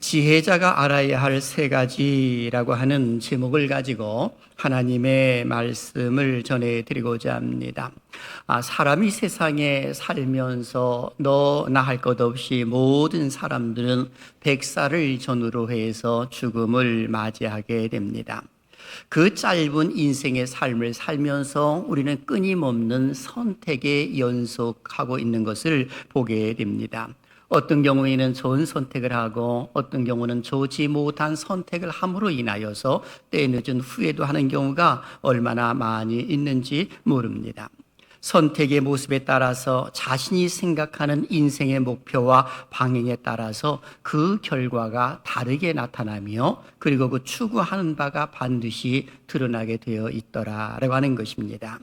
지혜자가 알아야 할 세 가지라고 하는 제목을 가지고 하나님의 말씀을 전해드리고자 합니다. 사람이 세상에 살면서 너나 할 것 없이 모든 사람들은 100살을 전후로 해서 죽음을 맞이하게 됩니다. 그 짧은 인생의 삶을 살면서 우리는 끊임없는 선택에 연속하고 있는 것을 보게 됩니다. 어떤 경우에는 좋은 선택을 하고 어떤 경우는 좋지 못한 선택을 함으로 인하여서 때늦은 후회도 하는 경우가 얼마나 많이 있는지 모릅니다. 선택의 모습에 따라서 자신이 생각하는 인생의 목표와 방향에 따라서 그 결과가 다르게 나타나며 그리고 그 추구하는 바가 반드시 드러나게 되어 있더라라고 하는 것입니다.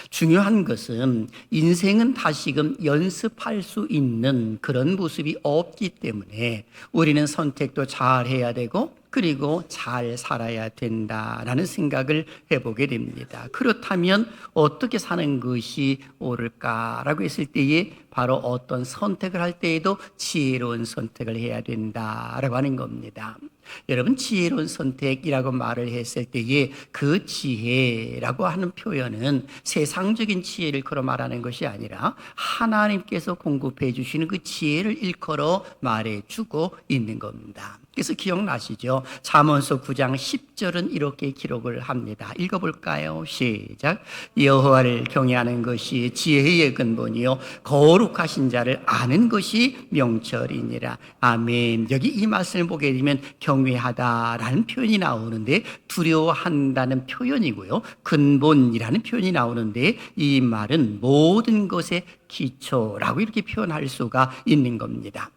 중요한 것은 인생은 다시금 연습할 수 있는 그런 모습이 없기 때문에 우리는 선택도 잘 해야 되고 그리고 잘 살아야 된다라는 생각을 해보게 됩니다. 그렇다면 어떻게 사는 것이 옳을까라고 했을 때에 바로 어떤 선택을 할 때에도 지혜로운 선택을 해야 된다라고 하는 겁니다. 여러분, 지혜로운 선택이라고 말을 했을 때에 그 지혜라고 하는 표현은 세상적인 지혜를 걸어 말하는 것이 아니라 하나님께서 공급해 주시는 그 지혜를 일컬어 말해주고 있는 겁니다. 그래서 기억나시죠? 잠언서 9장 10절은 이렇게 기록을 합니다. 읽어볼까요? 시작. 여호와를 경외하는 것이 지혜의 근본이요 거룩하신 자를 아는 것이 명철이니라. 아멘. 여기 이 말씀을 보게 되면 경외하다라는 표현이 나오는데 두려워한다는 표현이고요, 근본이라는 표현이 나오는데 이 말은 모든 것의 기초라고 이렇게 표현할 수가 있는 겁니다.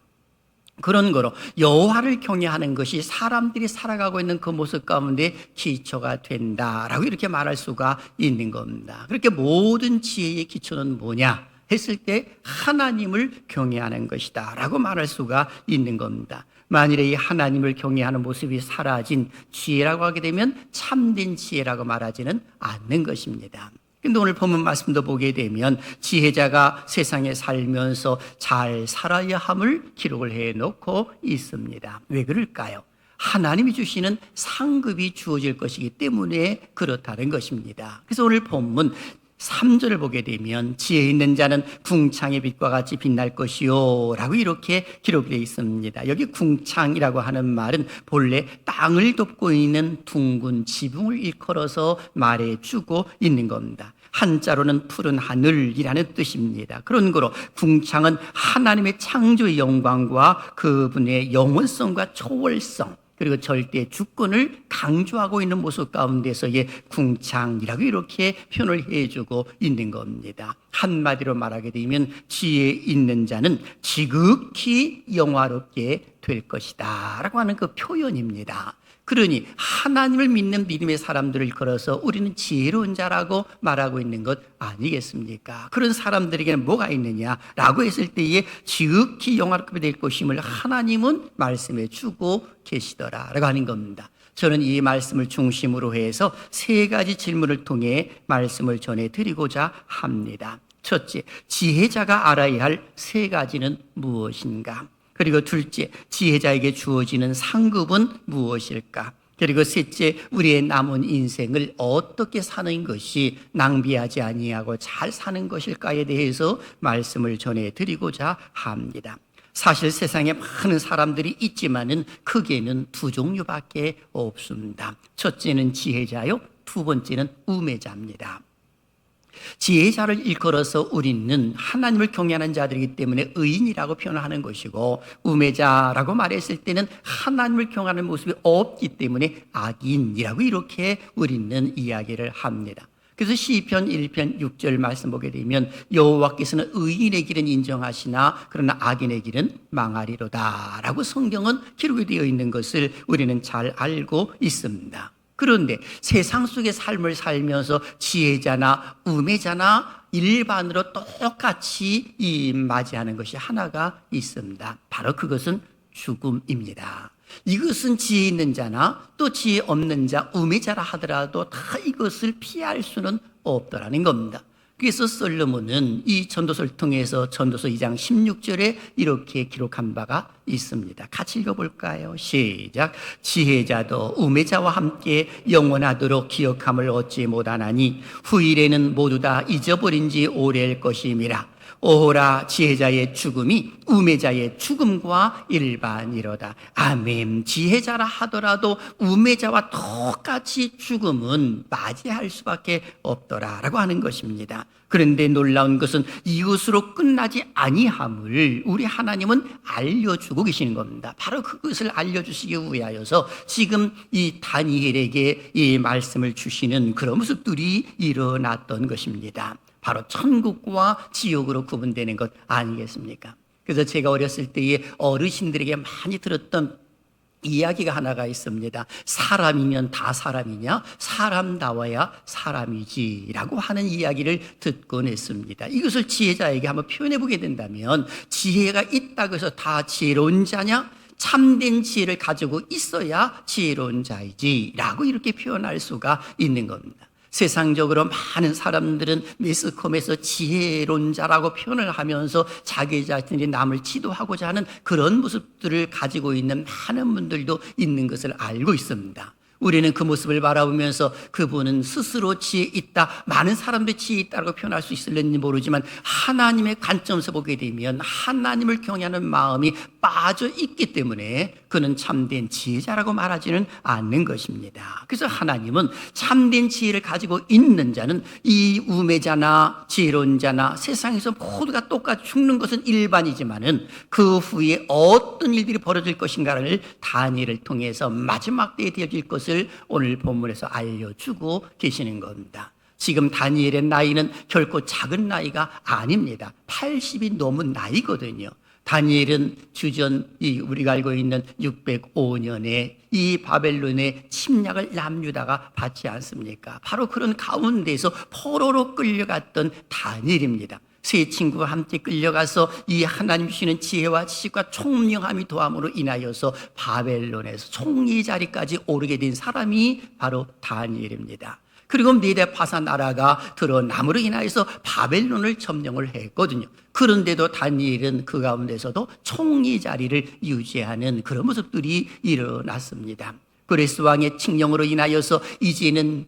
그런 거로 여호와를 경외하는 것이 사람들이 살아가고 있는 그 모습 가운데 기초가 된다라고 이렇게 말할 수가 있는 겁니다. 그렇게 모든 지혜의 기초는 뭐냐 했을 때 하나님을 경외하는 것이다 라고 말할 수가 있는 겁니다. 만일에 이 하나님을 경외하는 모습이 사라진 지혜라고 하게 되면 참된 지혜라고 말하지는 않는 것입니다. 근데 오늘 본문 말씀도 보게 되면 지혜자가 세상에 살면서 잘 살아야 함을 기록을 해놓고 있습니다. 왜 그럴까요? 하나님이 주시는 상급이 주어질 것이기 때문에 그렇다는 것입니다. 그래서 오늘 본문 3절을 보게 되면 지혜 있는 자는 궁창의 빛과 같이 빛날 것이요 라고 이렇게 기록되어 있습니다. 여기 궁창이라고 하는 말은 본래 땅을 덮고 있는 둥근 지붕을 일컬어서 말해주고 있는 겁니다. 한자로는 푸른 하늘이라는 뜻입니다. 그런 거로 궁창은 하나님의 창조의 영광과 그분의 영원성과 초월성 그리고 절대 주권을 강조하고 있는 모습 가운데서의 궁창이라고 이렇게 표현을 해주고 있는 겁니다. 한마디로 말하게 되면 지혜 있는 자는 지극히 영화롭게 될 것이다 라고 하는 그 표현입니다. 그러니 하나님을 믿는 믿음의 사람들을 걸어서 우리는 지혜로운 자라고 말하고 있는 것 아니겠습니까? 그런 사람들에게는 뭐가 있느냐라고 했을 때에 지극히 영화롭게 될 것임을 하나님은 말씀해 주고 계시더라라고 하는 겁니다. 저는 이 말씀을 중심으로 해서 세 가지 질문을 통해 말씀을 전해드리고자 합니다. 첫째, 지혜자가 알아야 할 세 가지는 무엇인가? 그리고 둘째, 지혜자에게 주어지는 상급은 무엇일까? 그리고 셋째, 우리의 남은 인생을 어떻게 사는 것이 낭비하지 아니하고 잘 사는 것일까에 대해서 말씀을 전해드리고자 합니다. 사실 세상에 많은 사람들이 있지만은 크게는 두 종류밖에 없습니다. 첫째는 지혜자요, 두 번째는 우매자입니다. 지혜자를 일컬어서 우리는 하나님을 경외하는 자들이기 때문에 의인이라고 표현하는 것이고, 우매자라고 말했을 때는 하나님을 경외하는 모습이 없기 때문에 악인이라고 이렇게 우리는 이야기를 합니다. 그래서 시편 1편 6절 말씀 보게 되면 여호와께서는 의인의 길은 인정하시나 그러나 악인의 길은 망하리로다 라고 성경은 기록이 되어 있는 것을 우리는 잘 알고 있습니다. 그런데 세상 속의 삶을 살면서 지혜자나 우매자나 일반으로 똑같이 맞이하는 것이 하나가 있습니다. 바로 그것은 죽음입니다. 이것은 지혜 있는 자나 또 지혜 없는 자, 우매자라 하더라도 다 이것을 피할 수는 없더라는 겁니다. 그래서 솔로몬은 이 전도서를 통해서 전도서 2장 16절에 이렇게 기록한 바가 있습니다. 같이 읽어볼까요? 시작. 지혜자도 우매자와 함께 영원하도록 기억함을 얻지 못하나니 후일에는 모두 다 잊어버린 지 오래일 것임이라. 오호라, 지혜자의 죽음이 우매자의 죽음과 일반이로다. 아멘. 지혜자라 하더라도 우매자와 똑같이 죽음은 맞이할 수밖에 없더라 라고 하는 것입니다. 그런데 놀라운 것은 이것으로 끝나지 아니함을 우리 하나님은 알려주고 계시는 겁니다. 바로 그것을 알려주시기 위하여서 지금 이 다니엘에게 이 말씀을 주시는 그런 모습들이 일어났던 것입니다. 바로 천국과 지옥으로 구분되는 것 아니겠습니까? 그래서 제가 어렸을 때에 어르신들에게 많이 들었던 이야기가 하나가 있습니다. 사람이면 다 사람이냐? 사람다워야 사람이지 라고 하는 이야기를 듣곤 했습니다. 이것을 지혜자에게 한번 표현해 보게 된다면 지혜가 있다고 해서 다 지혜로운 자냐? 참된 지혜를 가지고 있어야 지혜로운 자이지 라고 이렇게 표현할 수가 있는 겁니다. 세상적으로 많은 사람들은 매스컴에서 지혜로운 자라고 표현을 하면서 자기 자신이 남을 지도하고자 하는 그런 모습들을 가지고 있는 많은 분들도 있는 것을 알고 있습니다. 우리는 그 모습을 바라보면서 그분은 스스로 지혜 있다, 많은 사람들이 지혜 있다고 표현할 수 있을는지 모르지만 하나님의 관점에서 보게 되면 하나님을 경외하는 마음이 빠져 있기 때문에 그는 참된 지혜자라고 말하지는 않는 것입니다. 그래서 하나님은 참된 지혜를 가지고 있는 자는 이 우매자나 지혜로운 자나 세상에서 모두가 똑같이 죽는 것은 일반이지만은 그 후에 어떤 일들이 벌어질 것인가를 다니엘을 통해서 마지막 때에 되어질 것을 오늘 본문에서 알려주고 계시는 겁니다. 지금 다니엘의 나이는 결코 작은 나이가 아닙니다. 80이 넘은 나이거든요. 다니엘은 주전 우리가 알고 있는 605년에 이 바벨론의 침략을 남유다가 받지 않습니까? 바로 그런 가운데서 포로로 끌려갔던 다니엘입니다. 세 친구와 함께 끌려가서 이 하나님 주시는 지혜와 지식과 총명함이 도함으로 인하여서 바벨론에서 총리 자리까지 오르게 된 사람이 바로 다니엘입니다. 그리고 메데-파사 나라가 드러남으로 인하여서 바벨론을 점령을 했거든요. 그런데도 다니엘은 그 가운데서도 총리 자리를 유지하는 그런 모습들이 일어났습니다. 그레스 왕의 칙령으로 인하여서 이제는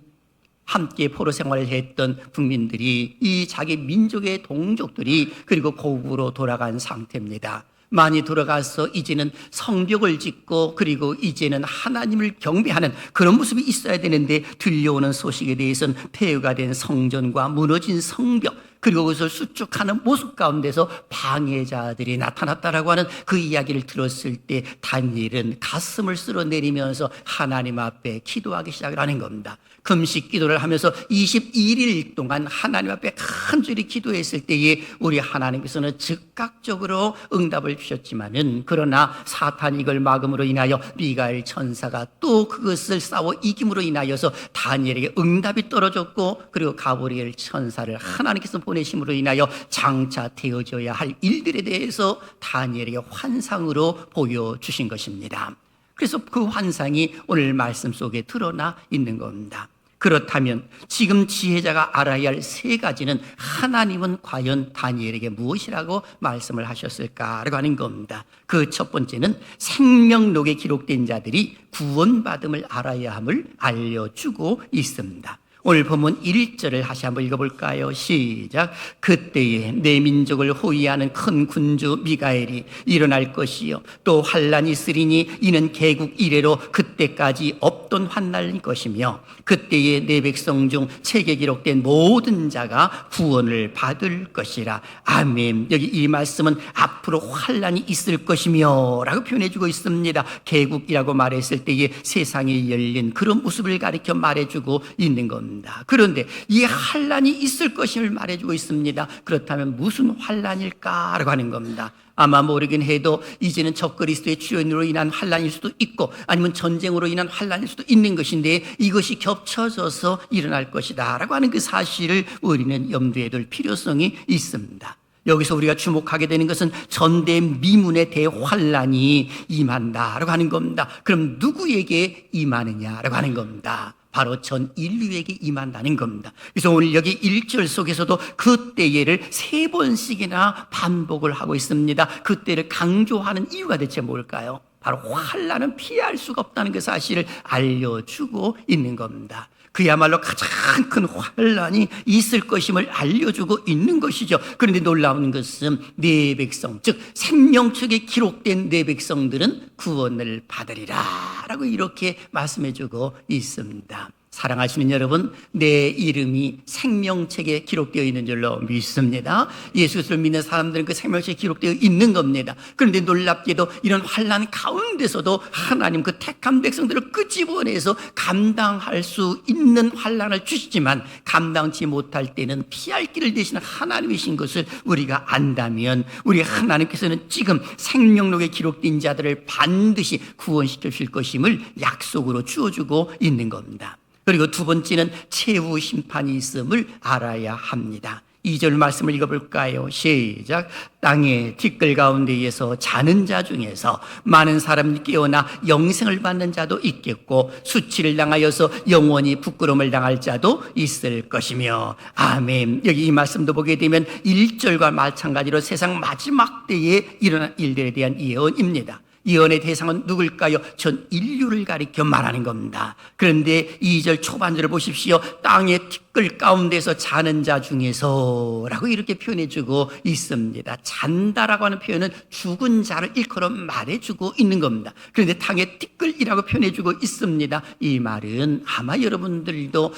함께 포로 생활을 했던 국민들이 이 자기 민족의 동족들이 그리고 고국으로 돌아간 상태입니다. 많이 돌아가서 이제는 성벽을 짓고 그리고 이제는 하나님을 경배하는 그런 모습이 있어야 되는데 들려오는 소식에 대해서는 폐허가 된 성전과 무너진 성벽 그리고 그것을 수축하는 모습 가운데서 방해자들이 나타났다라고 하는 그 이야기를 들었을 때 다니엘은 가슴을 쓸어내리면서 하나님 앞에 기도하기 시작을 하는 겁니다. 금식 기도를 하면서 21일 동안 하나님 앞에 간절히 기도했을 때에 우리 하나님께서는 즉각적으로 응답을 주셨지만은 그러나 사탄이 이걸 막음으로 인하여 미가엘 천사가 또 그것을 싸워 이김으로 인하여서 다니엘에게 응답이 떨어졌고 그리고 가브리엘 천사를 하나님께서 보내심으로 인하여 장차 되어져야 할 일들에 대해서 다니엘에게 환상으로 보여주신 것입니다. 그래서 그 환상이 오늘 말씀 속에 드러나 있는 겁니다. 그렇다면 지금 지혜자가 알아야 할 세 가지는 하나님은 과연 다니엘에게 무엇이라고 말씀을 하셨을까라고 하는 겁니다. 그 첫 번째는 생명록에 기록된 자들이 구원받음을 알아야 함을 알려주고 있습니다. 오늘 본문 1절을 다시 한번 읽어볼까요? 시작. 그때에 내 민족을 호위하는 큰 군주 미가엘이 일어날 것이요 또 환난이 있으리니 이는 개국 이래로 그때까지 없던 환난일 것이며 그때에 내 백성 중 책에 기록된 모든 자가 구원을 받을 것이라. 아멘. 여기 이 말씀은 앞으로 환난이 있을 것이며 라고 표현해주고 있습니다. 개국이라고 말했을 때에 세상에 열린 그런 모습을 가리켜 말해주고 있는 겁니다. 그런데 이 환난이 있을 것임을 말해주고 있습니다. 그렇다면 무슨 환난일까라고 하는 겁니다. 아마 모르긴 해도 이제는 적그리스도의 출현으로 인한 환난일 수도 있고 아니면 전쟁으로 인한 환난일 수도 있는 것인데 이것이 겹쳐져서 일어날 것이다 라고 하는 그 사실을 우리는 염두에 둘 필요성이 있습니다. 여기서 우리가 주목하게 되는 것은 전대미문의 대환란이 임한다라고 하는 겁니다. 그럼 누구에게 임하느냐라고 하는 겁니다. 바로 전 인류에게 임한다는 겁니다. 그래서 오늘 여기 1절 속에서도 그때를 3번씩이나 반복을 하고 있습니다. 그때를 강조하는 이유가 대체 뭘까요? 바로 환난은 피할 수가 없다는 그 사실을 알려주고 있는 겁니다. 그야말로 가장 큰 환난이 있을 것임을 알려주고 있는 것이죠. 그런데 놀라운 것은 내 백성, 즉 생명책에 기록된 내 백성들은 구원을 받으리라 라고 이렇게 말씀해주고 있습니다. 사랑하시는 여러분, 내 이름이 생명책에 기록되어 있는 줄로 믿습니다. 예수 그리스도를 믿는 사람들은 그 생명책에 기록되어 있는 겁니다. 그런데 놀랍게도 이런 환난 가운데서도 하나님 그 택한 백성들을 끄집어내서 감당할 수 있는 환난을 주시지만 감당치 못할 때는 피할 길을 대신 하나님이신 것을 우리가 안다면 우리 하나님께서는 지금 생명록에 기록된 자들을 반드시 구원시켜 주실 것임을 약속으로 주어주고 있는 겁니다. 그리고 두 번째는 최후 심판이 있음을 알아야 합니다. 2절 말씀을 읽어볼까요? 시작. 땅의 티끌 가운데에서 자는 자 중에서 많은 사람이 깨어나 영생을 받는 자도 있겠고 수치를 당하여서 영원히 부끄러움을 당할 자도 있을 것이며. 아멘. 여기 이 말씀도 보게 되면 1절과 마찬가지로 세상 마지막 때에 일어날 일들에 대한 예언입니다. 예언의 대상은 누굴까요? 전 인류를 가리켜 말하는 겁니다. 그런데 2절 초반절을 보십시오. 땅의 티끌 가운데서 자는 자 중에서 라고 이렇게 표현해주고 있습니다. 잔다라고 하는 표현은 죽은 자를 일컬어 말해주고 있는 겁니다. 그런데 땅의 티끌이라고 표현해주고 있습니다. 이 말은 아마 여러분들도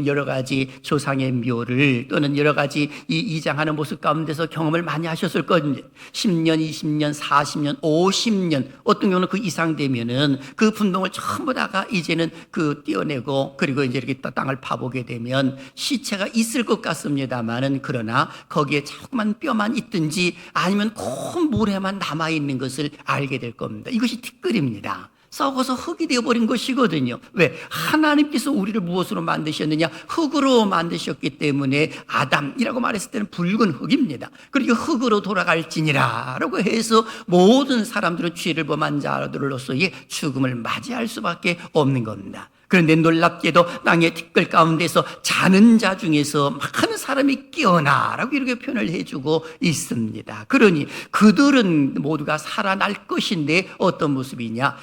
여러 가지 조상의 묘를 또는 여러 가지 이 이장하는 모습 가운데서 경험을 많이 하셨을 겁니다. 10년, 20년, 40년, 50년 어떤 경우는 그 이상 되면은 그 분동을 전부 다가 이제는 떼어내고 그리고 이제 이렇게 땅을 파보게 되면 시체가 있을 것 같습니다만은 그러나 거기에 자꾸만 뼈만 있든지 아니면 큰 모래만 남아있는 것을 알게 될 겁니다. 이것이 티끌입니다. 썩어서 흙이 되어버린 것이거든요. 왜? 하나님께서 우리를 무엇으로 만드셨느냐? 흙으로 만드셨기 때문에 아담이라고 말했을 때는 붉은 흙입니다. 그리고 흙으로 돌아갈지니라 라고 해서 모든 사람들은 죄를 범한 자들로서의 죽음을 맞이할 수밖에 없는 겁니다. 그런데 놀랍게도 땅의 티끌 가운데서 자는 자 중에서 많은 사람이 깨어나라고 이렇게 표현을 해주고 있습니다. 그러니 그들은 모두가 살아날 것인데 어떤 모습이냐?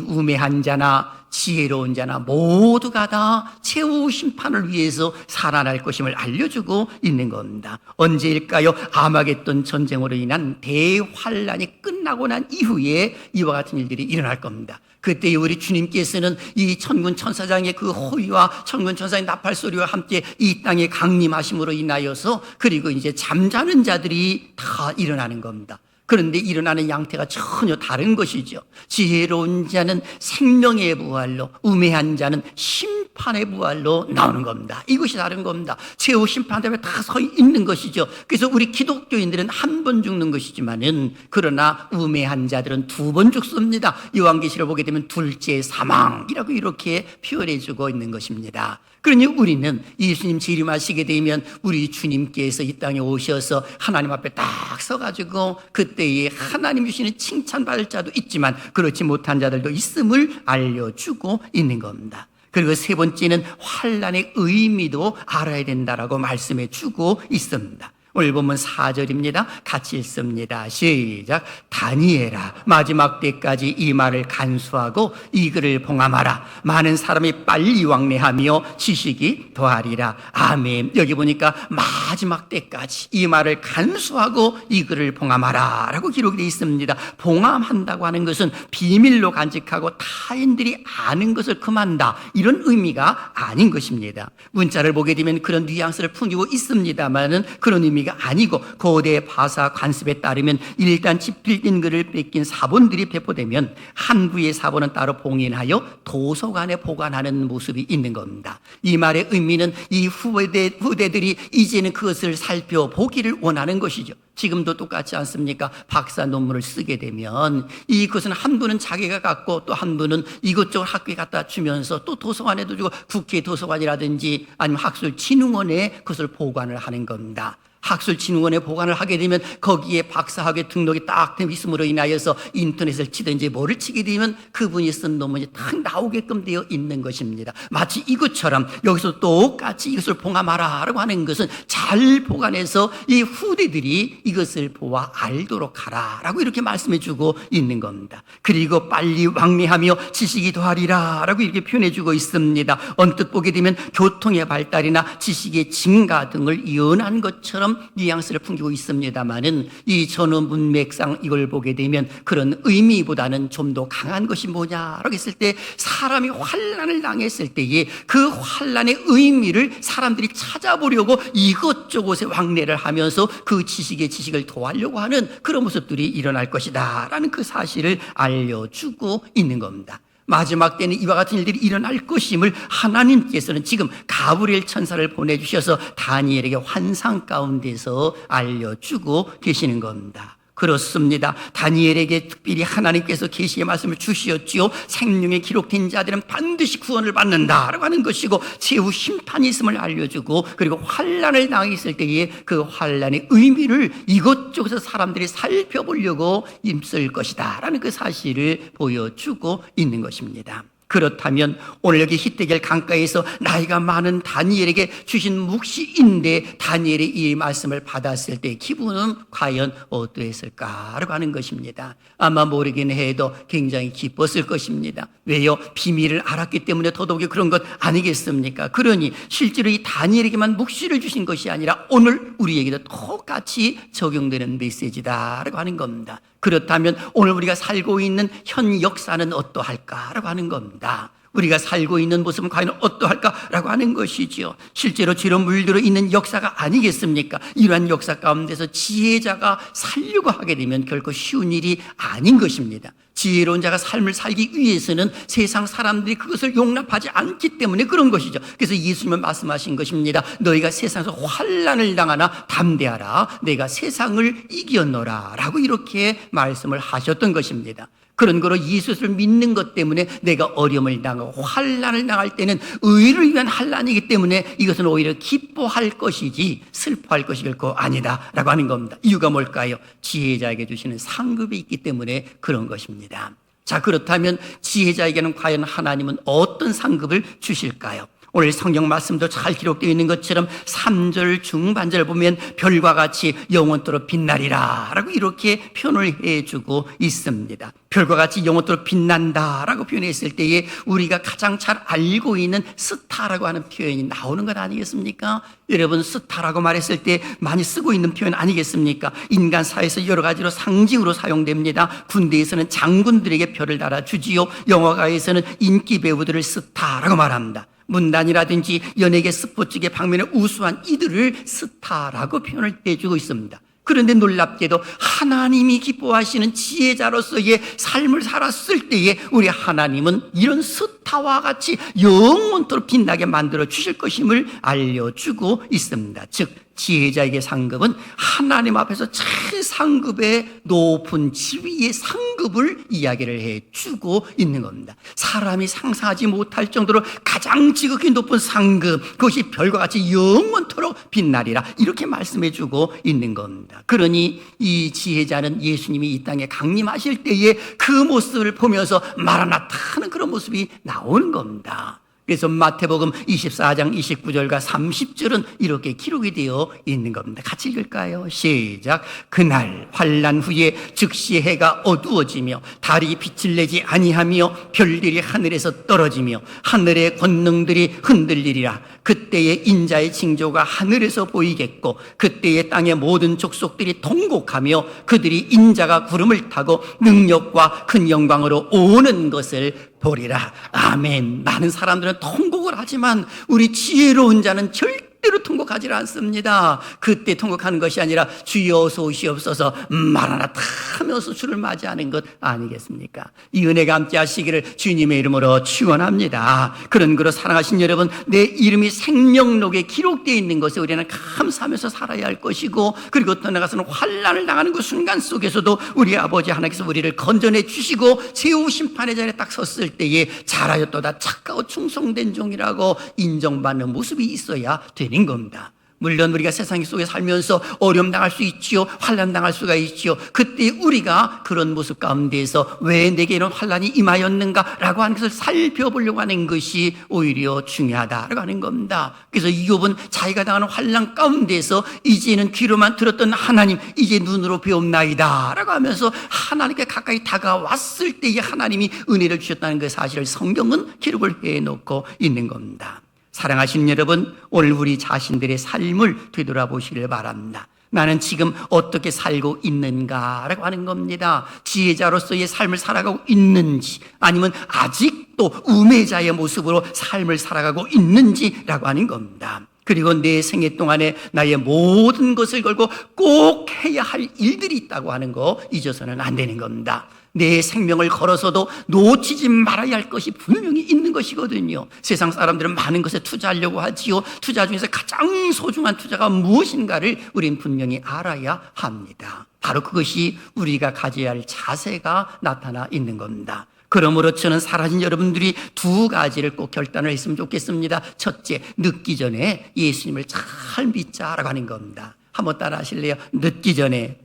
우매한 자나 지혜로운 자나 모두가 다 최후 심판을 위해서 살아날 것임을 알려주고 있는 겁니다. 언제일까요? 아마겟돈 전쟁으로 인한 대환란이 끝나고 난 이후에 이와 같은 일들이 일어날 겁니다. 그때 우리 주님께서는 이 천군 천사장의 그 호위와 천군 천사의 나팔 소리와 함께 이 땅에 강림하심으로 인하여서 그리고 이제 잠자는 자들이 다 일어나는 겁니다. 그런데 일어나는 양태가 전혀 다른 것이죠. 지혜로운 자는 생명의 부활로, 우매한 자는 심판의 부활로 나오는 겁니다. 이것이 다른 겁니다. 최후 심판 앞에 다 서 있는 것이죠. 그래서 우리 기독교인들은 한 번 죽는 것이지만은 그러나 우매한 자들은 2번 죽습니다. 요한계시를 보게 되면 둘째 사망이라고 이렇게 표현해주고 있는 것입니다. 그러니 우리는 예수님 재림하시게 되면 우리 주님께서 이 땅에 오셔서 하나님 앞에 딱 서가지고 그때에 하나님 주시는 칭찬받을 자도 있지만 그렇지 못한 자들도 있음을 알려주고 있는 겁니다. 그리고 세 번째는 환난의 의미도 알아야 된다라고 말씀해 주고 있습니다. 오늘 보면 4절입니다. 같이 읽습니다. 시작. 다니엘아, 마지막 때까지 이 말을 간수하고 이 글을 봉함하라. 많은 사람이 빨리 왕래하며 지식이 더하리라. 아멘. 여기 보니까 마지막 때까지 이 말을 간수하고 이 글을 봉함하라 라고 기록이 되어 있습니다. 봉함한다고 하는 것은 비밀로 간직하고 타인들이 아는 것을 금한다, 이런 의미가 아닌 것입니다. 문자를 보게 되면 그런 뉘앙스를 풍기고 있습니다만은 그런 의미가 아니고, 고대 바사 관습에 따르면 일단 집필된 글을 뺏긴 사본들이 배포되면 한 부의 사본은 따로 봉인하여 도서관에 보관하는 모습이 있는 겁니다. 이 말의 의미는 이 후대들이 이제는 그것을 살펴보기를 원하는 것이죠. 지금도 똑같지 않습니까? 박사 논문을 쓰게 되면 이것은 한 분은 자기가 갖고 또 한 분은 이것저것 학교에 갖다 주면서 또 도서관에도 주고 국회 도서관이라든지 아니면 학술진흥원에 그것을 보관을 하는 겁니다. 학술진흥원에 보관을 하게 되면 거기에 박사학위 등록이 딱 있음으로 인하여서 인터넷을 치든지 뭐를 치게 되면 그분이 쓴 논문이 딱 나오게끔 되어 있는 것입니다. 마치 이것처럼 여기서 똑같이 이것을 봉함하라라고 하는 것은 잘 보관해서 이 후대들이 이것을 보아 알도록 하라라고 이렇게 말씀해 주고 있는 겁니다. 그리고 빨리 왕래하며 지식이 더하리라 라고 이렇게 표현해 주고 있습니다. 언뜻 보게 되면 교통의 발달이나 지식의 증가 등을 예언한 것처럼 뉘앙스를 풍기고 있습니다만은 이 전후 문맥상 이걸 보게 되면 그런 의미보다는 좀 더 강한 것이 뭐냐라고 했을 때 사람이 환난을 당했을 때에 그 환난의 의미를 사람들이 찾아보려고 이것저것에 왕래를 하면서 그 지식을 더하려고 하는 그런 모습들이 일어날 것이다 라는 그 사실을 알려주고 있는 겁니다. 마지막 때는 이와 같은 일들이 일어날 것임을 하나님께서는 지금 가브리엘 천사를 보내주셔서 다니엘에게 환상 가운데서 알려주고 계시는 겁니다. 그렇습니다. 다니엘에게 특별히 하나님께서 계시의 말씀을 주시었지요. 생명에 기록된 자들은 반드시 구원을 받는다라고 하는 것이고 최후 심판이 있음을 알려주고 그리고 환난을 당했을 때에 그 환난의 의미를 이것저것에서 사람들이 살펴보려고 힘쓸 것이다 라는 그 사실을 보여주고 있는 것입니다. 그렇다면 오늘 여기 히데겔 강가에서 나이가 많은 다니엘에게 주신 묵시인데 다니엘이 이 말씀을 받았을 때 기분은 과연 어떠했을까라고 하는 것입니다. 아마 모르긴 해도 굉장히 기뻤을 것입니다. 왜요? 비밀을 알았기 때문에 더더욱이 그런 것 아니겠습니까? 그러니 실제로 이 다니엘에게만 묵시를 주신 것이 아니라 오늘 우리에게도 똑같이 적용되는 메시지다라고 하는 겁니다. 그렇다면 오늘 우리가 살고 있는 현 역사는 어떠할까라고 하는 겁니다. 우리가 살고 있는 모습은 과연 어떠할까라고 하는 것이지요. 실제로 죄로 물들어 있는 역사가 아니겠습니까? 이러한 역사 가운데서 지혜자가 살려고 하게 되면 결코 쉬운 일이 아닌 것입니다. 지혜로운 자가 삶을 살기 위해서는 세상 사람들이 그것을 용납하지 않기 때문에 그런 것이죠. 그래서 예수님은 말씀하신 것입니다. 너희가 세상에서 환난을 당하나 담대하라. 내가 세상을 이겼노라 라고 이렇게 말씀을 하셨던 것입니다. 그런 거로 예수를 믿는 것 때문에 내가 어려움을 당하고 환난을 당할 때는 의를 위한 환난이기 때문에 이것은 오히려 기뻐할 것이지 슬퍼할 것이 결코 아니다 라고 하는 겁니다. 이유가 뭘까요? 지혜자에게 주시는 상급이 있기 때문에 그런 것입니다. 자, 그렇다면 지혜자에게는 과연 하나님은 어떤 상급을 주실까요? 오늘 성경 말씀도 잘 기록되어 있는 것처럼 3절 중반절 보면 별과 같이 영원토록 빛나리라 라고 이렇게 표현을 해주고 있습니다. 별과 같이 영원토록 빛난다 라고 표현했을 때에 우리가 가장 잘 알고 있는 스타라고 하는 표현이 나오는 것 아니겠습니까? 여러분, 스타라고 말했을 때 많이 쓰고 있는 표현 아니겠습니까? 인간 사회에서 여러 가지로 상징으로 사용됩니다. 군대에서는 장군들에게 별을 달아주지요. 영화가에서는 인기 배우들을 스타라고 말합니다. 문단이라든지 연예계 스포츠계 방면에 우수한 이들을 스타라고 표현을 해주고 있습니다. 그런데 놀랍게도 하나님이 기뻐하시는 지혜자로서의 삶을 살았을 때에 우리 하나님은 이런 스타와 같이 영원토록 빛나게 만들어 주실 것임을 알려주고 있습니다. 즉 지혜자에게 상급은 하나님 앞에서 최상급의 높은 지위의 상급을 이야기를 해주고 있는 겁니다. 사람이 상상하지 못할 정도로 가장 지극히 높은 상급, 그것이 별과 같이 영원토록 빛나리라 이렇게 말씀해주고 있는 겁니다. 그러니 이 지혜자는 예수님이 이 땅에 강림하실 때에 그 모습을 보면서 마라나타 하는 그런 모습이 나오는 겁니다. 그래서 마태복음 24장 29절과 30절은 이렇게 기록이 되어 있는 겁니다. 같이 읽을까요? 시작. 그날 환난 후에 즉시 해가 어두워지며 달이 빛을 내지 아니하며 별들이 하늘에서 떨어지며 하늘의 권능들이 흔들리리라. 그때의 인자의 징조가 하늘에서 보이겠고 그때의 땅의 모든 족속들이 통곡하며 그들이 인자가 구름을 타고 능력과 큰 영광으로 오는 것을 보리라. 아멘. 많은 사람들은 통곡을 하지만 우리 지혜로운 자는 절대로 통곡하지 않습니다. 그때 통곡하는 것이 아니라 주여 어서 오시옵소서 마라나타 하면서 주를 맞이하는 것 아니겠습니까? 이 은혜가 함께 하시기를 주님의 이름으로 축원합니다. 그런 거로 사랑하신 여러분, 내 이름이 생명록에 기록되어 있는 것에 우리는 감사하면서 살아야 할 것이고, 그리고 또 나가서는 환난을 당하는 그 순간 속에서도 우리 아버지 하나님께서 우리를 건져내 주시고 최후 심판의 자리에 딱 섰을 때에 잘하였도다 착하고 충성된 종이라고 인정받는 모습이 있어야 되는 겁니다. 물론 우리가 세상 속에 살면서 어려움 당할 수 있지요. 환난 당할 수가 있지요. 그때 우리가 그런 모습 가운데에서 왜 내게 이런 환난이 임하였는가라고 하는 것을 살펴보려고 하는 것이 오히려 중요하다라고 하는 겁니다. 그래서 이욥은 자기가 당하는 환난 가운데에서 이제는 귀로만 들었던 하나님, 이제 눈으로 배움나이다 라고 하면서 하나님께 가까이 다가왔을 때에 하나님이 은혜를 주셨다는 그 사실을 성경은 기록을 해놓고 있는 겁니다. 사랑하시는 여러분, 오늘 우리 자신들의 삶을 되돌아보시길 바랍니다. 나는 지금 어떻게 살고 있는가라고 하는 겁니다. 지혜자로서의 삶을 살아가고 있는지, 아니면 아직도 우매자의 모습으로 삶을 살아가고 있는지라고 하는 겁니다. 그리고 내 생애 동안에 나의 모든 것을 걸고 꼭 해야 할 일들이 있다고 하는 거 잊어서는 안 되는 겁니다. 내 생명을 걸어서도 놓치지 말아야 할 것이 분명히 있는 것이거든요. 세상 사람들은 많은 것에 투자하려고 하지요. 투자 중에서 가장 소중한 투자가 무엇인가를 우린 분명히 알아야 합니다. 바로 그것이 우리가 가져야 할 자세가 나타나 있는 겁니다. 그러므로 저는 사랑하는 여러분들이 두 가지를 꼭 결단을 했으면 좋겠습니다. 첫째, 늦기 전에 예수님을 잘 믿자라고 하는 겁니다. 한번 따라 하실래요? 늦기 전에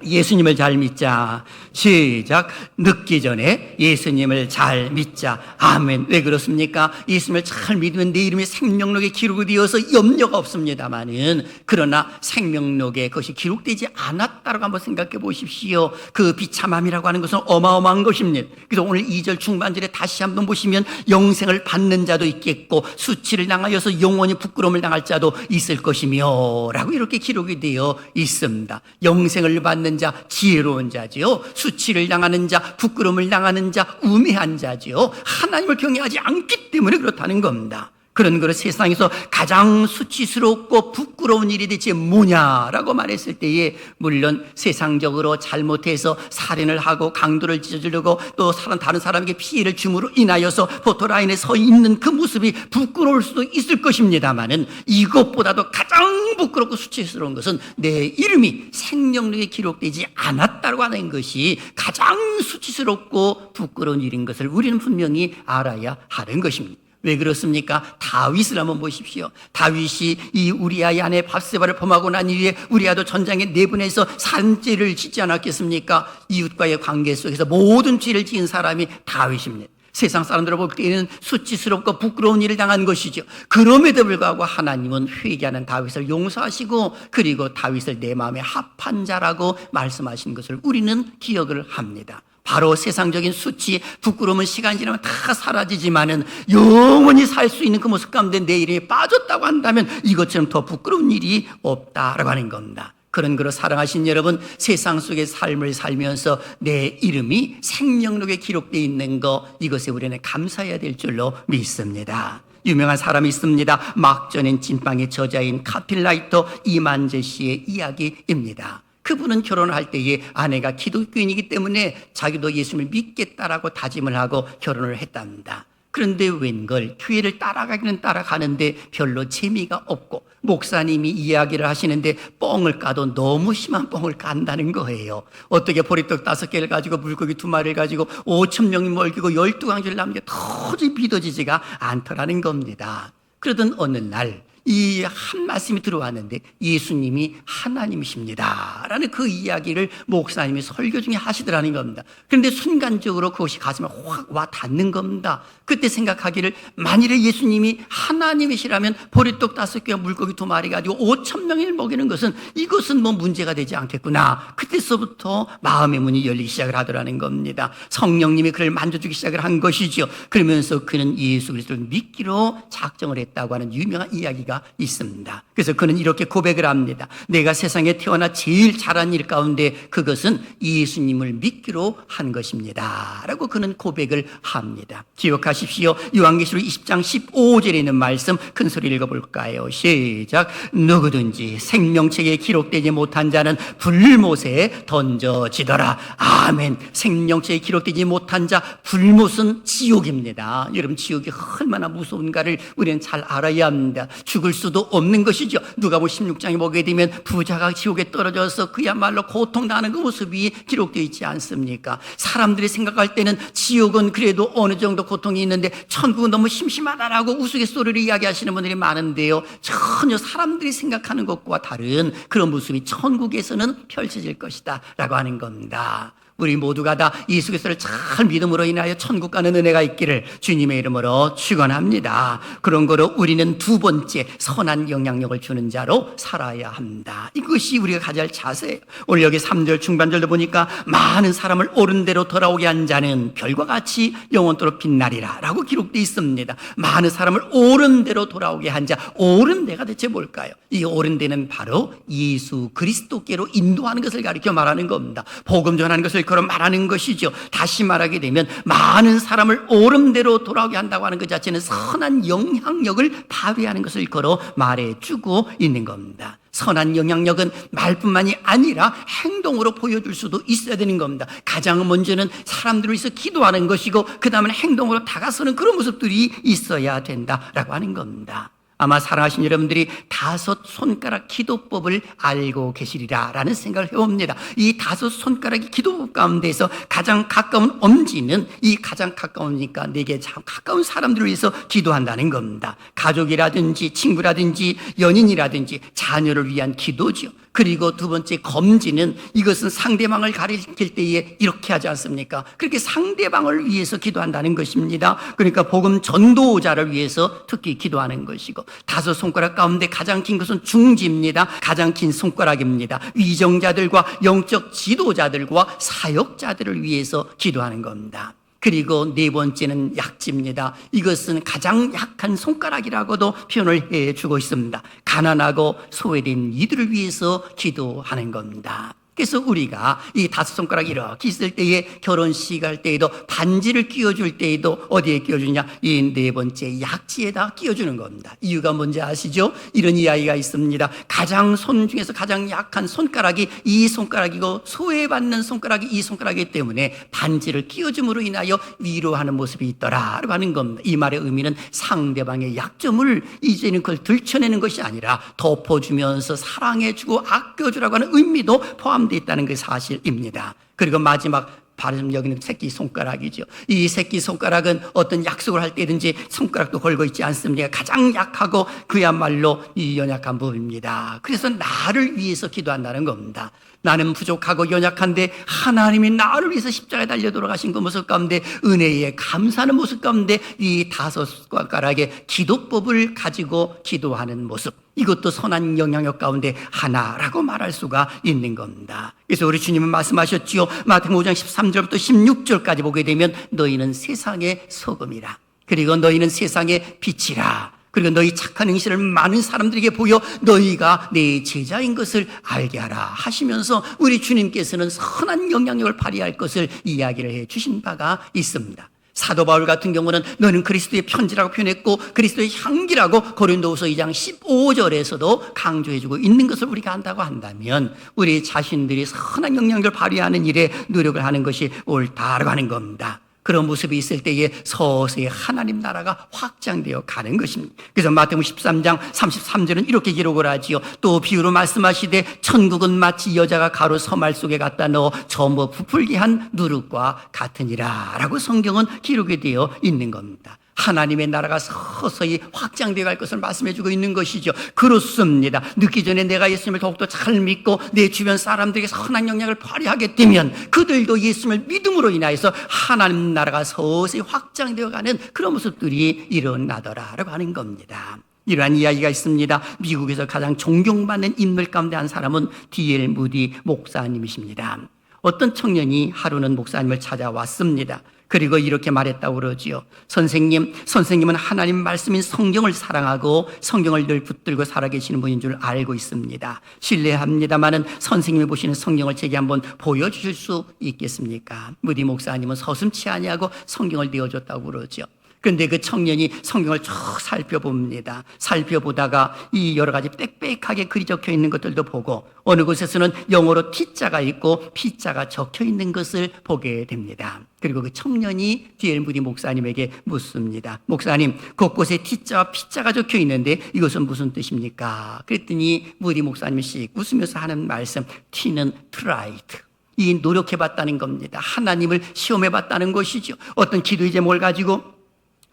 예수님을 잘 믿자. 시작. 늦기 전에 예수님을 잘 믿자. 아멘. 왜 그렇습니까? 예수님을 잘 믿으면 내 이름이 생명록에 기록이 되어서 염려가 없습니다만은, 그러나 생명록에 그것이 기록되지 않았다라고 한번 생각해 보십시오. 그 비참함이라고 하는 것은 어마어마한 것입니다. 그래서 오늘 2절 중반절에 다시 한번 보시면 영생을 받는 자도 있겠고 수치를 당하여서 영원히 부끄러움을 당할 자도 있을 것이며 라고 이렇게 기록이 되어 있습니다. 영생을 받는 자, 지혜로운 자지요. 수치를 당하는 자, 부끄러움을 당하는 자, 우매한 자지요. 하나님을 경외하지 않기 때문에 그렇다는 겁니다. 그런 거를 세상에서 가장 수치스럽고 부끄러운 일이 대체 뭐냐라고 말했을 때에, 물론 세상적으로 잘못해서 살인을 하고 강도를 찢어주려고 또 다른 사람에게 피해를 줌으로 인하여서 포토라인에 서 있는 그 모습이 부끄러울 수도 있을 것입니다만은, 이것보다도 가장 부끄럽고 수치스러운 것은 내 이름이 생명록에 기록되지 않았다고 하는 것이 가장 수치스럽고 부끄러운 일인 것을 우리는 분명히 알아야 하는 것입니다. 왜 그렇습니까? 다윗을 한번 보십시오. 다윗이 이 우리아의 아내 밧세바를 범하고 난 이후에 우리아도 전장에 내보내서 산죄를 짓지 않았겠습니까? 이웃과의 관계 속에서 모든 죄를 지은 사람이 다윗입니다. 세상 사람들을 볼 때는 수치스럽고 부끄러운 일을 당한 것이죠. 그럼에도 불구하고 하나님은 회개하는 다윗을 용서하시고, 그리고 다윗을 내 마음에 합한 자라고 말씀하신 것을 우리는 기억을 합니다. 바로 세상적인 수치, 부끄러움은 시간이 지나면 다 사라지지만은 영원히 살 수 있는 그 모습 가운데 내 이름이 빠졌다고 한다면 이것처럼 더 부끄러운 일이 없다라고 하는 겁니다. 그런 거로 사랑하신 여러분, 세상 속의 삶을 살면서 내 이름이 생명록에 기록되어 있는 거, 이것에 우리는 감사해야 될 줄로 믿습니다. 유명한 사람이 있습니다. 막전엔 찐빵의 저자인 카필라이터 이만재 씨의 이야기입니다. 그분은 결혼할 때에 아내가 기독교인이기 때문에 자기도 예수님을 믿겠다라고 다짐을 하고 결혼을 했답니다. 그런데 웬걸 교회를 따라가기는 따라가는데 별로 재미가 없고, 목사님이 이야기를 하시는데 뻥을 까도 너무 심한 뻥을 깐다는 거예요. 어떻게 보리떡 5개를 가지고 물고기 2마리를 가지고 5,000명이 먹이고 12강주를 남겨 도저히 믿어지지가 않더라는 겁니다. 그러던 어느 날 이 한 말씀이 들어왔는데, 예수님이 하나님이십니다 라는 그 이야기를 목사님이 설교 중에 하시더라는 겁니다. 그런데 순간적으로 그것이 가슴에 확 와 닿는 겁니다. 그때 생각하기를, 만일에 예수님이 하나님이시라면 보리떡 5개와 물고기 2마리 가지고 5,000명을 먹이는 것은, 이것은 뭐 문제가 되지 않겠구나. 그때서부터 마음의 문이 열리기 시작을 하더라는 겁니다. 성령님이 그를 만져주기 시작을 한 것이죠. 그러면서 그는 예수 그리스도를 믿기로 작정을 했다고 하는 유명한 이야기가 있습니다. 그래서 그는 이렇게 고백을 합니다. 내가 세상에 태어나 제일 잘한 일 가운데 그것은 예수님을 믿기로 한 것입니다 라고 그는 고백을 합니다. 기억하십시오. 요한계시록 20장 15절에 있는 말씀 큰 소리 읽어볼까요? 시작. 누구든지 생명책에 기록되지 못한 자는 불못에 던져지더라. 아멘. 생명책에 기록되지 못한 자, 불못은 지옥입니다. 여러분, 지옥이 얼마나 무서운가를 우리는 잘 알아야 합니다. 죽은 죽을 수도 없는 것이죠. 누가복음 16장에 보게 되면 부자가 지옥에 떨어져서 그야말로 고통당하는 그 모습이 기록되어 있지 않습니까? 사람들이 생각할 때는 지옥은 그래도 어느 정도 고통이 있는데 천국은 너무 심심하다라고 우스갯소리를 이야기하시는 분들이 많은데요, 전혀 사람들이 생각하는 것과 다른 그런 모습이 천국에서는 펼쳐질 것이다 라고 하는 겁니다. 우리 모두가 다 예수 그리스도를 잘 믿음으로 인하여 천국 가는 은혜가 있기를 주님의 이름으로 축원합니다. 그런 거로 우리는 두 번째 선한 영향력을 주는 자로 살아야 합니다. 이것이 우리가 가져야 할 자세예요. 오늘 여기 3절 중반절도 보니까 많은 사람을 옳은 대로 돌아오게 한 자는 별과 같이 영원토록 빛나리라 라고 기록되어 있습니다. 많은 사람을 옳은 대로 돌아오게 한 자, 옳은 대가 대체 뭘까요? 이 옳은 대는 바로 예수 그리스도께로 인도하는 것을 가리켜 말하는 겁니다. 복음 전하는 것을 그런 말하는 것이죠. 다시 말하게 되면 많은 사람을 옳음대로 돌아오게 한다고 하는 것 자체는 선한 영향력을 발휘하는 것을 걸어 말해주고 있는 겁니다. 선한 영향력은 말뿐만이 아니라 행동으로 보여줄 수도 있어야 되는 겁니다. 가장 먼저는 사람들을 위해서 기도하는 것이고 그 다음에 행동으로 다가서는 그런 모습들이 있어야 된다라고 하는 겁니다. 아마 사랑하신 여러분들이 5 손가락 기도법을 알고 계시리라 라는 생각을 해봅니다. 이 5 손가락의 기도법 가운데서 가장 가까운 엄지는 이 가장 가까우니까 내게 가까운 사람들을 위해서 기도한다는 겁니다. 가족이라든지 친구라든지 연인이라든지 자녀를 위한 기도죠. 그리고 두 번째 검지는 이것은 상대방을 가리킬 때에 이렇게 하지 않습니까? 그렇게 상대방을 위해서 기도한다는 것입니다. 그러니까 복음 전도자를 위해서 특히 기도하는 것이고 5 손가락 가운데 가장 긴 것은 중지입니다. 가장 긴 손가락입니다. 위정자들과 영적 지도자들과 사역자들을 위해서 기도하는 겁니다. 그리고 4번째는 약지입니다. 이것은 가장 약한 손가락이라고도 표현을 해주고 있습니다. 가난하고 소외된 이들을 위해서 기도하는 겁니다. 그래서 우리가 이 5 손가락이 이렇게 있을 때에 결혼식 할 때에도 반지를 끼워줄 때에도 어디에 끼워주냐? 이 4번째 약지에다 끼워주는 겁니다. 이유가 뭔지 아시죠? 이런 이야기가 있습니다. 가장 손 중에서 가장 약한 손가락이 이 손가락이고 소외받는 손가락이 이 손가락이기 때문에 반지를 끼워줌으로 인하여 위로하는 모습이 있더라라고 하는 겁니다. 이 말의 의미는 상대방의 약점을 이제는 그걸 들춰내는 것이 아니라 덮어주면서 사랑해주고 아껴주라고 하는 의미도 포함되어 있다는 게 사실입니다. 그리고 마지막 바로 여기는 새끼손가락이죠. 이 새끼손가락은 어떤 약속을 할 때든지 손가락도 걸고 있지 않습니까? 가장 약하고 그야말로 이 연약한 부분입니다. 그래서 나를 위해서 기도한다는 겁니다. 나는 부족하고 연약한데 하나님이 나를 위해서 십자가에 달려 돌아가신 그 모습 가운데 은혜에 감사하는 모습 가운데 이 5 손가락의 기도법을 가지고 기도하는 모습, 이것도 선한 영향력 가운데 하나라고 말할 수가 있는 겁니다. 그래서 우리 주님은 말씀하셨지요. 마태복음 5장 13절부터 16절까지 보게 되면 너희는 세상의 소금이라, 그리고 너희는 세상의 빛이라, 그리고 너희 착한 행실을 많은 사람들에게 보여 너희가 내 제자인 것을 알게 하라 하시면서 우리 주님께서는 선한 영향력을 발휘할 것을 이야기를 해 주신 바가 있습니다. 사도 바울 같은 경우는 너는 그리스도의 편지라고 표현했고 그리스도의 향기라고 고린도후서 2장 15절에서도 강조해주고 있는 것을 우리가 안다고 한다면 우리 자신들이 선한 영향력을 발휘하는 일에 노력을 하는 것이 옳다라고 하는 겁니다. 그런 모습이 있을 때에 서서히 하나님 나라가 확장되어 가는 것입니다. 그래서 마태복음 13장 33절은 이렇게 기록을 하지요. 또 비유로 말씀하시되 천국은 마치 여자가 가루 서말 속에 갖다 넣어 전부 부풀게 한 누룩과 같으니라 라고 성경은 기록이 되어 있는 겁니다. 하나님의 나라가 서서히 확장되어 갈 것을 말씀해 주고 있는 것이죠. 그렇습니다. 늦기 전에 내가 예수님을 더욱더 잘 믿고 내 주변 사람들에게 선한 영향을 발휘하게 되면 그들도 예수님을 믿음으로 인하여서 하나님 나라가 서서히 확장되어 가는 그런 모습들이 일어나더라라고 하는 겁니다. 이러한 이야기가 있습니다. 미국에서 가장 존경받는 인물 가운데 한 사람은 D.L. 무디 목사님이십니다. 어떤 청년이 하루는 목사님을 찾아왔습니다. 그리고 이렇게 말했다고 그러지요. 선생님은 하나님 말씀인 성경을 사랑하고 성경을 늘 붙들고 살아계시는 분인 줄 알고 있습니다. 실례합니다마는 선생님이 보시는 성경을 제게 한번 보여주실 수 있겠습니까? 무디 목사님은 서슴치 아니하고 성경을 내어줬다고 그러죠. 그런데 그 청년이 성경을 쭉 살펴봅니다. 살펴보다가 이 여러 가지 빽빽하게 글이 적혀 있는 것들도 보고 어느 곳에서는 영어로 T자가 있고 P자가 적혀 있는 것을 보게 됩니다. 그리고 그 청년이 D.L. 무디 목사님에게 묻습니다. 목사님, 곳곳에 T자와 P자가 적혀 있는데 이것은 무슨 뜻입니까? 그랬더니 무디 목사님이 씩 웃으면서 하는 말씀, T는 tried. 이 노력해봤다는 겁니다. 하나님을 시험해봤다는 것이죠. 어떤 기도의 제목을 가지고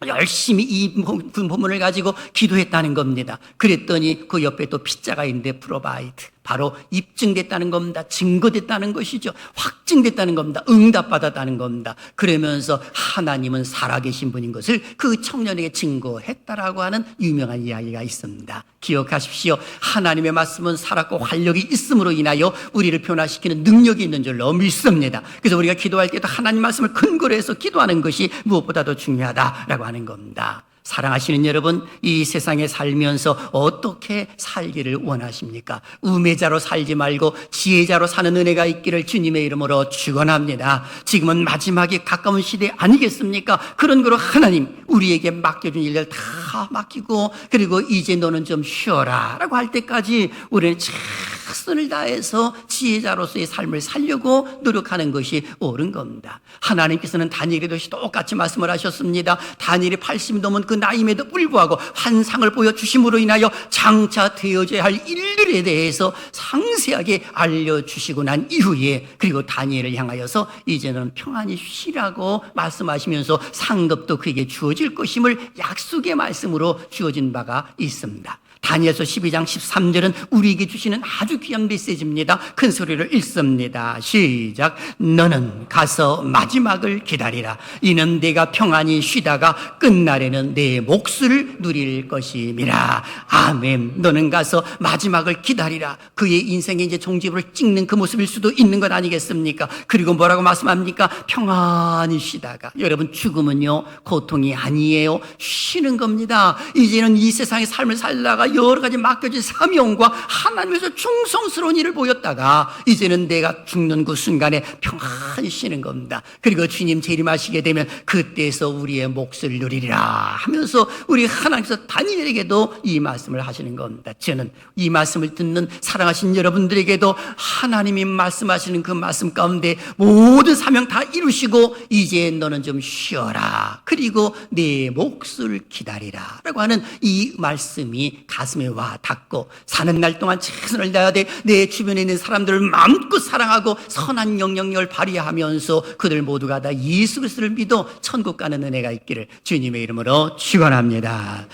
열심히 이 본문을 가지고 기도했다는 겁니다. 그랬더니 그 옆에 또 P자가 있는데 provide. 바로 입증됐다는 겁니다. 증거됐다는 것이죠. 확증됐다는 겁니다. 응답받았다는 겁니다. 그러면서 하나님은 살아계신 분인 것을 그 청년에게 증거했다라고 하는 유명한 이야기가 있습니다. 기억하십시오. 하나님의 말씀은 살았고 활력이 있음으로 인하여 우리를 변화시키는 능력이 있는 줄로 믿습니다. 그래서 우리가 기도할 때도 하나님 말씀을 근거로 해서 기도하는 것이 무엇보다도 중요하다라고 하는 겁니다. 사랑하시는 여러분, 이 세상에 살면서 어떻게 살기를 원하십니까? 우매자로 살지 말고 지혜자로 사는 은혜가 있기를 주님의 이름으로 축원합니다. 지금은 마지막에 가까운 시대 아니겠습니까? 그런 거로 하나님 우리에게 맡겨준 일을 다 맡기고 그리고 이제 너는 좀 쉬어라 라고 할 때까지 우리는 최선을 다해서 지혜자로서의 삶을 살려고 노력하는 것이 옳은 겁니다. 하나님께서는 다니엘에도 똑같이 말씀을 하셨습니다. 다니엘이 80이 넘은 그 나이임에도 불구하고 환상을 보여주심으로 인하여 장차 되어져야 할 일들에 대해서 상세하게 알려주시고 난 이후에 그리고 다니엘을 향하여서 이제는 평안히 쉬라고 말씀하시면서 상급도 그에게 주어질 것임을 약속의 말씀으로 주어진 바가 있습니다. 다니엘서 12장 13절은 우리에게 주시는 아주 귀한 메시지입니다. 큰 소리를 읽습니다. 시작. 너는 가서 마지막을 기다리라. 이는 내가 평안히 쉬다가 끝날에는 내 몫을 누릴 것임이라. 아멘. 너는 가서 마지막을 기다리라. 그의 인생의 이제 종지부를 찍는 그 모습일 수도 있는 것 아니겠습니까? 그리고 뭐라고 말씀합니까? 평안히 쉬다가. 여러분, 죽음은요 고통이 아니에요. 쉬는 겁니다. 이제는 이 세상의 삶을 살다가 여러 가지 맡겨진 사명과 하나님에서 충성스러운 일을 보였다가 이제는 내가 죽는 그 순간에 평안히 쉬는 겁니다. 그리고 주님 재림하시게 되면 그때에서 우리의 몫을 누리리라 하면서 우리 하나님께서 다니엘에게도 이 말씀을 하시는 겁니다. 저는 이 말씀을 듣는 사랑하신 여러분들에게도 하나님이 말씀하시는 그 말씀 가운데 모든 사명 다 이루시고 이제 너는 좀 쉬어라. 그리고 내 몫을 기다리라 라고 하는 이 말씀이 가슴에 와 닿고 사는 날 동안 최선을 다해야 돼. 내 주변에 있는 사람들을 마음껏 사랑하고 선한 영향력을 발휘하면서 그들 모두가 다 예수 그리스도를 믿어 천국 가는 은혜가 있기를 주님의 이름으로 축원합니다.